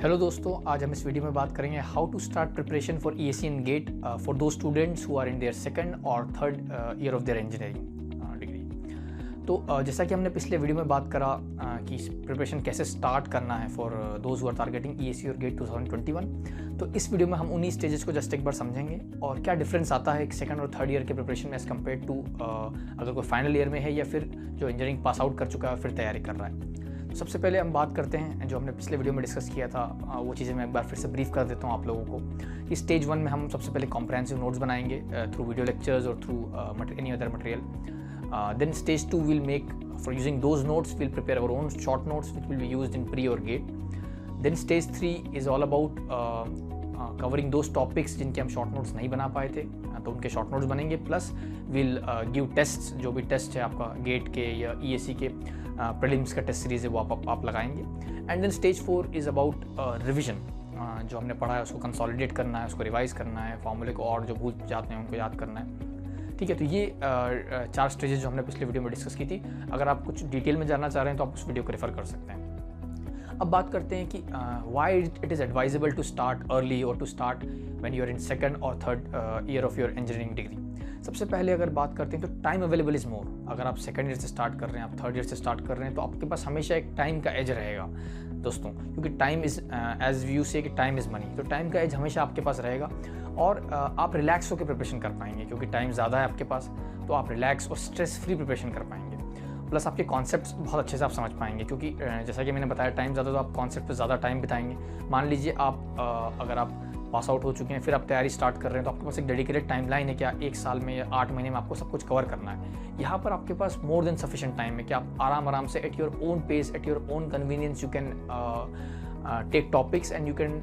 Hello दोस्तों, आज हम इस वीडियो में बात करेंगे how to start preparation for ESC and GATE for those students who are in their second और third year of their engineering degree. तो जैसा कि हमने पिछले वीडियो में बात करा कि प्रिपरेशन कैसे स्टार्ट करना है for those who are targeting ESC और गेट 2021। तो इस वीडियो में हम उन्हीं स्टेजेस को जस्ट एक बार समझेंगे और क्या डिफरेंस आता है एक सेकंड और थर्ड ईयर के प्रिपरेशन में एज़ कम्पेयर टू अगर कोई फाइनल ईयर में है या फिर जो इंजीनियरिंग पास आउट कर चुका है फिर तैयारी कर रहा है। सबसे पहले हम बात करते हैं जो हमने पिछले वीडियो में डिस्कस किया था, वो चीज़ें मैं एक बार फिर से ब्रीफ कर देता हूँ आप लोगों को। इस स्टेज 1 में हम सबसे पहले कॉम्प्रहेंसिव नोट्स बनाएंगे थ्रू वीडियो लेक्चर्स और through any other material. Then stage 2 will make for using those notes will prepare our own short notes which will be used in pre और GATE. Then stage 3 is all about covering those topics जिनके हम short notes नहीं बना पाए थे, तो उनके short notes बनेंगे। प्लस विल गिव टेस्ट, जो भी टेस्ट है आपका गेट के या ईएससी के प्रीलिम्स का टेस्ट सीरीज़ है वो आप लगाएंगे। And then stage 4 is about revision, जो हमने पढ़ा है उसको कंसोलिडेट करना है, उसको रिवाइज करना है, फॉर्मूले को और जो भूल जाते हैं उनको याद करना है। ठीक है, तो ये 4 स्टेजेस जो हमने पिछले वीडियो में डिस्कस की थी। अगर आप कुछ डिटेल में जानना चाह रहे हैं तो आप उस वीडियो को रेफर कर सकते हैं। अब बात करते हैं कि why it is advisable to start early और to start when you are in second और third year of your engineering degree. सबसे पहले अगर बात करते हैं तो टाइम अवेलेबल इज़ मोर। अगर आप सेकंड ईयर से स्टार्ट कर रहे हैं, आप थर्ड ईयर से स्टार्ट कर रहे हैं, तो आपके पास हमेशा एक टाइम का एज रहेगा दोस्तों, क्योंकि टाइम इज़ एज यू से कि टाइम इज़ मनी, तो टाइम का एज हमेशा आपके पास रहेगा और आप रिलैक्स होकर प्रिपरेशन कर पाएंगे क्योंकि टाइम ज़्यादा है आपके पास, तो आप रिलैक्स और स्ट्रेस फ्री प्रिपरेशन कर पाएंगे। प्लस आपके कॉन्सेप्ट्स बहुत अच्छे से आप समझ पाएंगे क्योंकि जैसा कि मैंने बताया टाइम ज़्यादा, तो आप कॉन्सेप्ट पे ज़्यादा टाइम बिताएंगे। मान लीजिए आप अगर आप पास आउट हो चुके हैं फिर आप तैयारी स्टार्ट कर रहे हैं, तो आपके पास एक डेडिकेटेड टाइम लाइन है कि एक साल में या 8 महीने में आपको सब कुछ कवर करना है। यहाँ पर आपके पास मोर देन सफिशिएंट टाइम है कि आप आराम से at your own pace, at your own convenience you can take topics and you can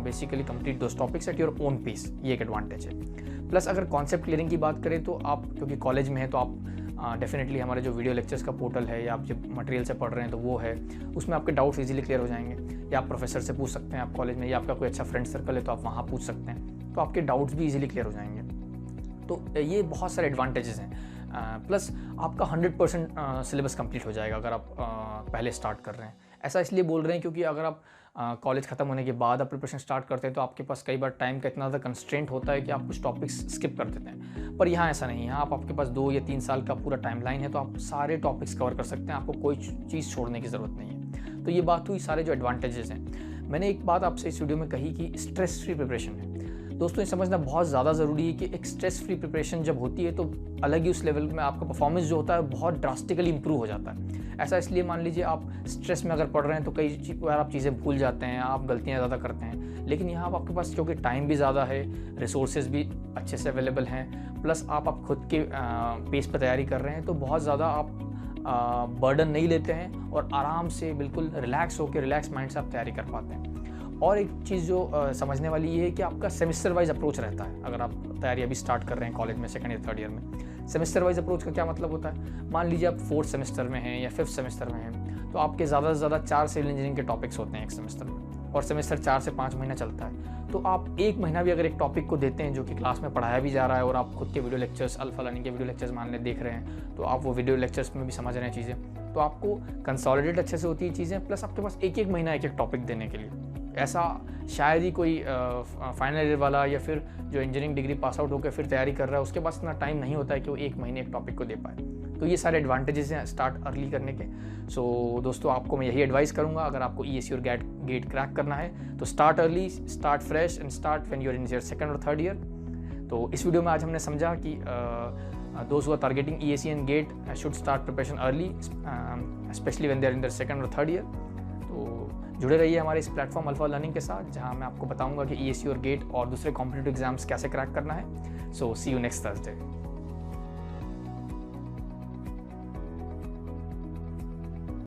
basically complete those topics at your own pace. ये एक एडवांटेज है। प्लस अगर कॉन्सेप्ट क्लियरिंग की बात करें तो आप क्योंकि कॉलेज में है तो आप डेफिनेटली हमारे जो वीडियो लेक्चर्स का पोर्टल है या आप जब मटेरियल से पढ़ रहे हैं तो वो है, उसमें आपके डाउट्स इजीली क्लियर हो जाएंगे। या आप प्रोफेसर से पूछ सकते हैं आप कॉलेज में, या आपका कोई अच्छा फ्रेंड सर्कल है तो आप वहाँ पूछ सकते हैं, तो आपके डाउट्स भी इजीली क्लियर हो जाएंगे। तो ये बहुत सारे एडवांटेजेस हैं। प्लस आपका 100% सिलेबस कंप्लीट हो जाएगा अगर आप पहले स्टार्ट कर रहे हैं। ऐसा इसलिए बोल रहे हैं क्योंकि अगर आप कॉलेज ख़त्म होने के बाद आप प्रिपरेशन स्टार्ट करते हैं तो आपके पास कई बार टाइम का इतना ज़्यादा कंस्ट्रेंट होता है कि आप कुछ टॉपिक्स स्किप कर देते हैं। पर यहाँ ऐसा नहीं है, यहाँ आपके पास 2 या 3 साल का पूरा टाइम लाइन है, तो आप सारे टॉपिक्स कवर कर सकते हैं, आपको कोई चीज़ छोड़ने की ज़रूरत नहीं है। तो ये बात हुई सारे जो एडवांटेजेस हैं। मैंने एक बात आपसे इस वीडियो में कही कि स्ट्रेस फ्री प्रिपरेशन है। दोस्तों ये समझना बहुत ज़्यादा ज़रूरी है कि एक स्ट्रेस फ्री प्रिपरेशन जब होती है तो अलग ही उस लेवल में आपका परफॉर्मेंस जो होता है बहुत ड्रास्टिकली इंप्रूव हो जाता है। ऐसा इसलिए, मान लीजिए आप स्ट्रेस में अगर पढ़ रहे हैं तो कई बार आप चीज़ें भूल जाते हैं, आप गलतियाँ ज़्यादा करते हैं। लेकिन यहाँ आपके पास क्योंकि टाइम भी ज़्यादा है, रिसोर्सेज भी अच्छे से अवेलेबल हैं, प्लस आप खुद के पेस पर तैयारी कर रहे हैं, तो बहुत ज़्यादा आप बर्डन नहीं लेते हैं और आराम से बिल्कुल रिलैक्स होकर रिलैक्स माइंड से आप तैयारी कर पाते हैं। और एक चीज़ जो समझने वाली ये है कि आपका सेमेस्टर वाइज अप्रोच रहता है। अगर आप तैयारी अभी स्टार्ट कर रहे हैं कॉलेज में सेकंड या थर्ड ईयर में, सेमेस्टर वाइज अप्रोच का क्या मतलब होता है? मान लीजिए आप 4th सेमेस्टर में हैं या 5th सेमेस्टर में हैं, तो आपके ज़्यादा से ज़्यादा 4 सिविल इंजीनियरिंग के टॉपिक्स होते हैं एक सेमेस्टर में, और सेमेस्टर 4 से 5 महीना चलता है। तो आप 1 महीना भी अगर एक टॉपिक को देते हैं जो कि क्लास में पढ़ाया भी जा रहा है और आप खुद के वीडियो लेक्चर्स, अल्फा लर्निंग के वीडियो लेक्चर्स मान लें देख रहे हैं, तो आप वो वीडियो लेक्चर्स में भी समझ रहे हैं चीज़ें, तो आपको कंसोलिडेट अच्छे से होती है चीज़ें। प्लस आपके पास 1-1 महीना एक टॉपिक देने के लिए, ऐसा शायद ही कोई फाइनल ईयर वाला या फिर जो इंजीनियरिंग डिग्री पास आउट होकर फिर तैयारी कर रहा है उसके पास इतना टाइम नहीं होता है कि वो 1 महीने एक टॉपिक को दे पाए। तो ये सारे एडवांटेजेस हैं स्टार्ट अर्ली करने के। सो दोस्तों आपको मैं यही एडवाइस करूंगा, अगर आपको ईएससी और गेट क्रैक करना है तो start early, start fresh and start when you are in your second और थर्ड ईयर। तो इस वीडियो में आज हमने समझा कि those who are targeting ESC and GATE should start preparation early, especially when they are in their second or third year। तो जुड़े रहिए हमारे इस प्लेटफॉर्म अल्फा लर्निंग के साथ, जहां मैं आपको बताऊंगा कि ESC और गेट और दूसरे कॉम्पिटिटिव एग्जाम्स कैसे क्रैक करना है। सो सी यू नेक्स्ट थर्सडे।